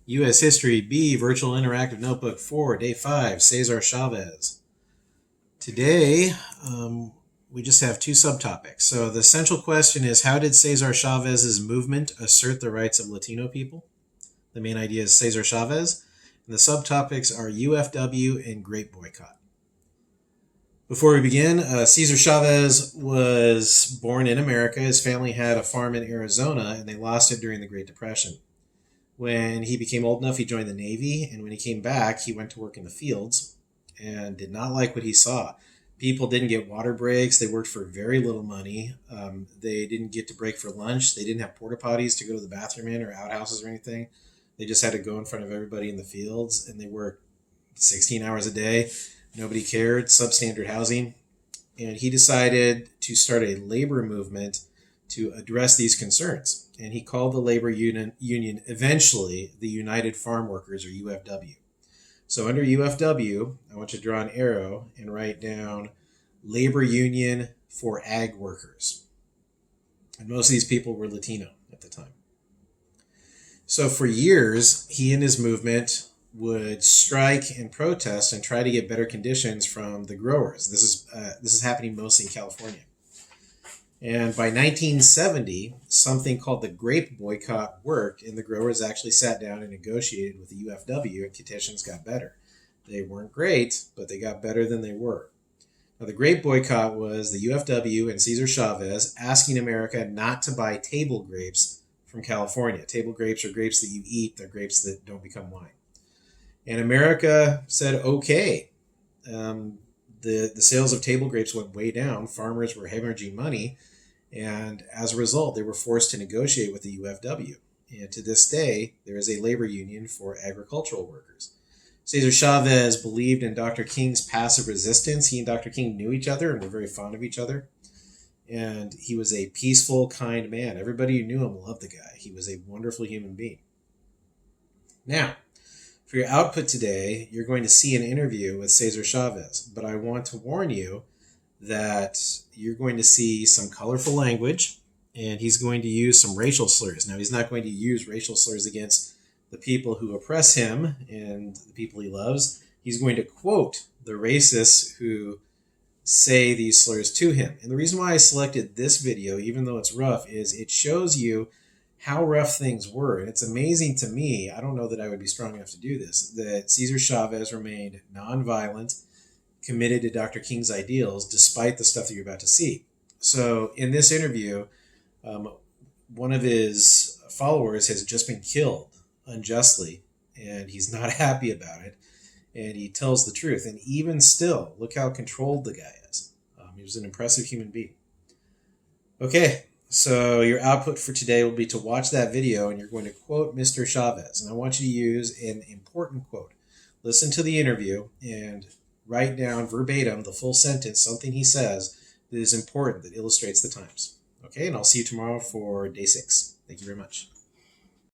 U.S. History B Virtual Interactive Notebook 4, Day 5, Cesar Chavez. Today, we just have two subtopics. So the central question is, how did Cesar Chavez's movement assert the rights of Latino people? The main idea is Cesar Chavez. And the subtopics are UFW and Grape Boycott. Before we begin, Cesar Chavez was born in America. His family had a farm in Arizona, and they lost it during the Great Depression. When he became old enough, he joined the Navy, and when he came back, he went to work in the fields and did not like what he saw. People didn't get water breaks. They worked for very little money. They didn't get to break for lunch. They didn't have porta potties to go to the bathroom in or outhouses or anything. They just had to go in front of everybody in the fields, and they worked 16 hours a day. Nobody cared, substandard housing. And he decided to start a labor movement to address these concerns. And he called the labor union eventually the United Farm Workers, or UFW. So under UFW, I want you to draw an arrow and write down Labor Union for Ag Workers. And most of these people were Latino at the time. So for years, he and his movement would strike and protest and try to get better conditions from the growers. This is happening mostly in California. And by 1970, something called the grape boycott worked, and the growers actually sat down and negotiated with the UFW, and conditions got better. They weren't great, but they got better than they were. Now, the grape boycott was the UFW and Cesar Chavez asking America not to buy table grapes from California. Table grapes are grapes that you eat. They're grapes that don't become wine. And America said, okay. The sales of table grapes went way down. Farmers were hemorrhaging money. And as a result, they were forced to negotiate with the UFW. And to this day, there is a labor union for agricultural workers. Cesar Chavez believed in Dr. King's passive resistance. He and Dr. King knew each other and were very fond of each other. And he was a peaceful, kind man. Everybody who knew him loved the guy. He was a wonderful human being. Now, for your output today, you're going to see an interview with Cesar Chavez, but I want to warn you that you're going to see some colorful language, and he's going to use some racial slurs. Now, he's not going to use racial slurs against the people who oppress him and the people he loves. He's going to quote the racists who say these slurs to him. And the reason why I selected this video, even though it's rough, is it shows you how rough things were. And it's amazing to me, I don't know that I would be strong enough to do this, that Cesar Chavez remained nonviolent, committed to Dr. King's ideals, despite the stuff that you're about to see. So in this interview, one of his followers has just been killed unjustly, and he's not happy about it. And he tells the truth. And even still, look how controlled the guy is. He was an impressive human being. Okay. So your output for today will be to watch that video, and you're going to quote Mr. Chavez. And I want you to use an important quote. Listen to the interview and write down verbatim the full sentence, something he says that is important, that illustrates the times. Okay, and I'll see you tomorrow for day 6. Thank you very much.